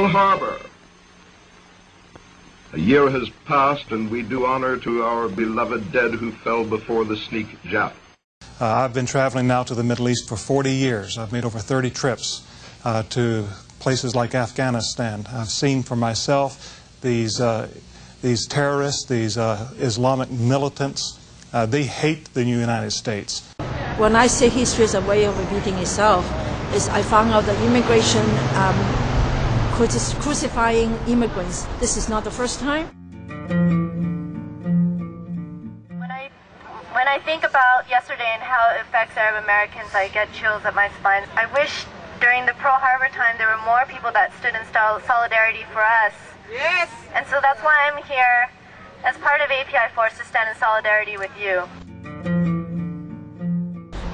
Pearl Harbor. A year has passed, and we do honor to our beloved dead who fell before the sneak Jap. I've been traveling now to the Middle East for 40 years. I've made over 30 trips to places like Afghanistan. I've seen for myself these terrorists, these Islamic militants. They hate the United States. When I say history is a way of repeating itself, is I found out that immigration crucifying immigrants. This is not the first time. When I think about yesterday and how it affects Arab Americans, I get chills up my spine. I wish during the Pearl Harbor time there were more people that stood in solidarity for us. Yes! And so that's why I'm here as part of API Force to stand in solidarity with you.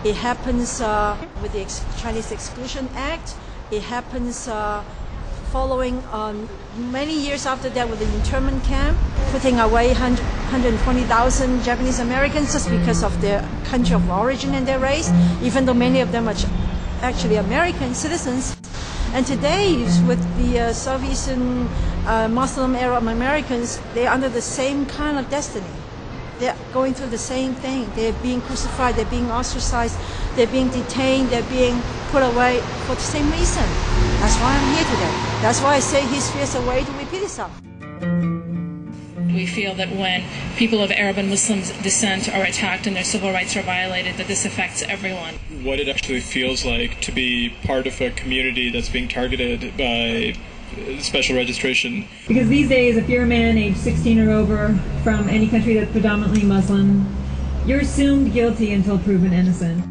It happens with the Chinese Exclusion Act. It happens following many years after that with the internment camp, putting away 120,000 Japanese Americans just because of their country of origin and their race, even though many of them are actually American citizens. And today, with the Southeastern Muslim Arab Americans, they're under the same kind of destiny. They're going through the same thing. They're being crucified, they're being ostracized, they're being detained, they're being put away for the same reason. That's why I'm here today. That's why I say history is a way to repeat itself. We feel that when people of Arab and Muslim descent are attacked and their civil rights are violated, that this affects everyone. What it actually feels like to be part of a community that's being targeted by special registration. Because these days, if you're a man age 16 or over from any country that's predominantly Muslim, you're assumed guilty until proven innocent.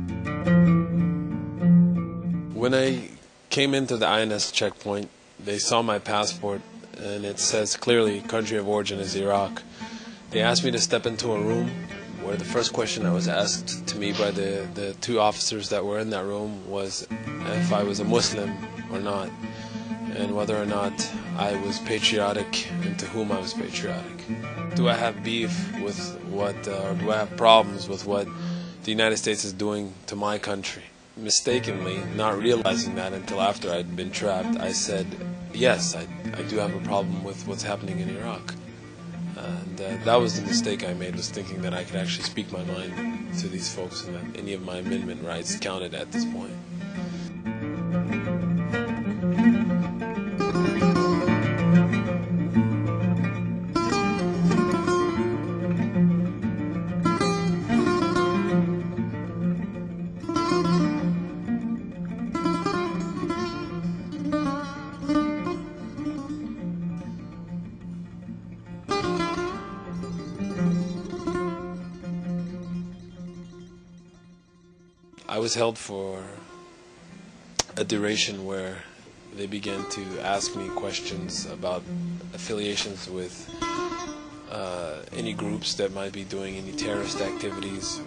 When I came into the INS checkpoint, they saw my passport and it says clearly country of origin is Iraq. They asked me to step into a room where the first question that was asked to me by the two officers that were in that room was if I was a Muslim or not, and whether or not I was patriotic and to whom I was patriotic. Do I have beef with what, or do I have problems with what the United States is doing to my country? Mistakenly, not realizing that until after I'd been trapped, I said, yes, I do have a problem with what's happening in Iraq. And that was the mistake I made, was thinking that I could actually speak my mind to these folks and that any of my amendment rights counted at this point. I was held for a duration where they began to ask me questions about affiliations with any groups that might be doing any terrorist activities,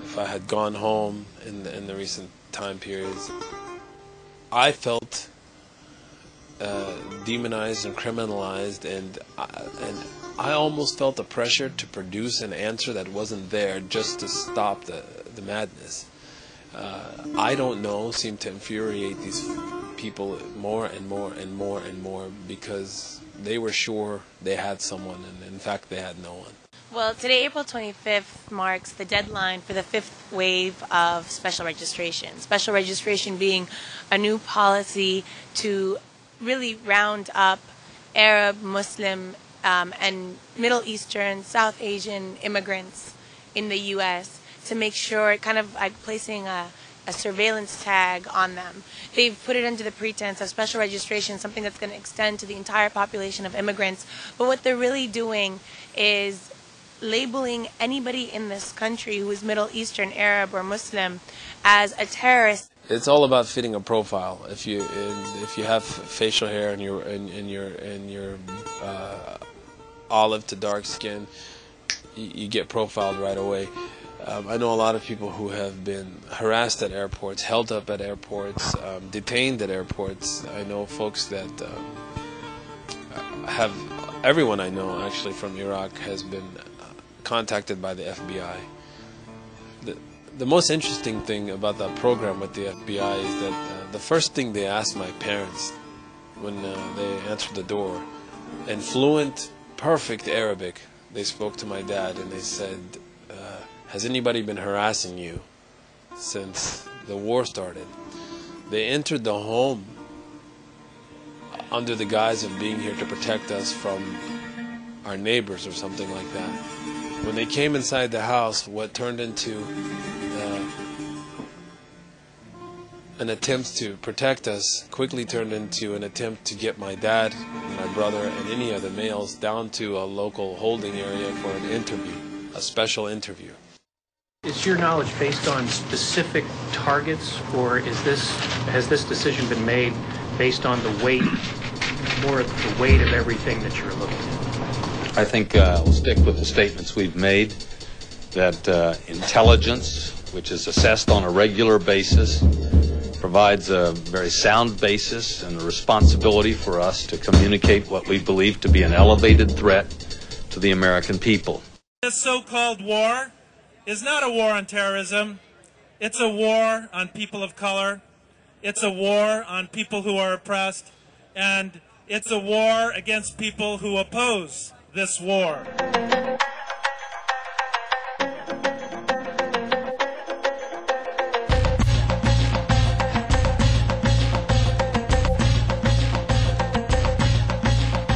if I had gone home in the recent time periods. I felt demonized and criminalized, and I almost felt the pressure to produce an answer that wasn't there just to stop the madness. I don't know, seemed to infuriate these people more and more and more and more because they were sure they had someone, and in fact they had no one. Well, today, April 25th, marks the deadline for the fifth wave of special registration. Special registration being a new policy to really round up Arab, Muslim, and Middle Eastern, South Asian immigrants in the U.S. to make sure, kind of like placing a surveillance tag on them. They've put it under the pretense of special registration, something that's going to extend to the entire population of immigrants. But what they're really doing is labeling anybody in this country who is Middle Eastern, Arab, or Muslim as a terrorist. It's all about fitting a profile. If you have facial hair and you're olive to dark skin, you get profiled right away. I know a lot of people who have been harassed at airports, held up at airports, detained at airports. I know folks that everyone I know actually from Iraq has been contacted by the FBI. The most interesting thing about that program with the FBI is that the first thing they asked my parents when they answered the door. In fluent, perfect Arabic, they spoke to my dad and they said, has anybody been harassing you since the war started? They entered the home under the guise of being here to protect us from our neighbors or something like that. When they came inside the house, what turned into an attempt to protect us quickly turned into an attempt to get my dad, my brother, and any other males down to a local holding area for an interview, a special interview. Is your knowledge based on specific targets, or has this decision been made based on the weight, more the weight of everything that you're looking at? I think I'll stick with the statements we've made, that intelligence, which is assessed on a regular basis, provides a very sound basis and a responsibility for us to communicate what we believe to be an elevated threat to the American people. This so-called war is not a war on terrorism. It's a war on people of color. It's a war on people who are oppressed. And it's a war against people who oppose this war.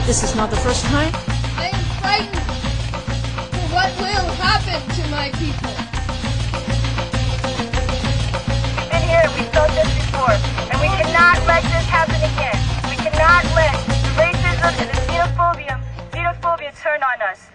This is not the first time. I am frightened for what will happen to my people. We've been here, we've felt this before, and we cannot let this happen again. We cannot let the racism and the xenophobia turn on us.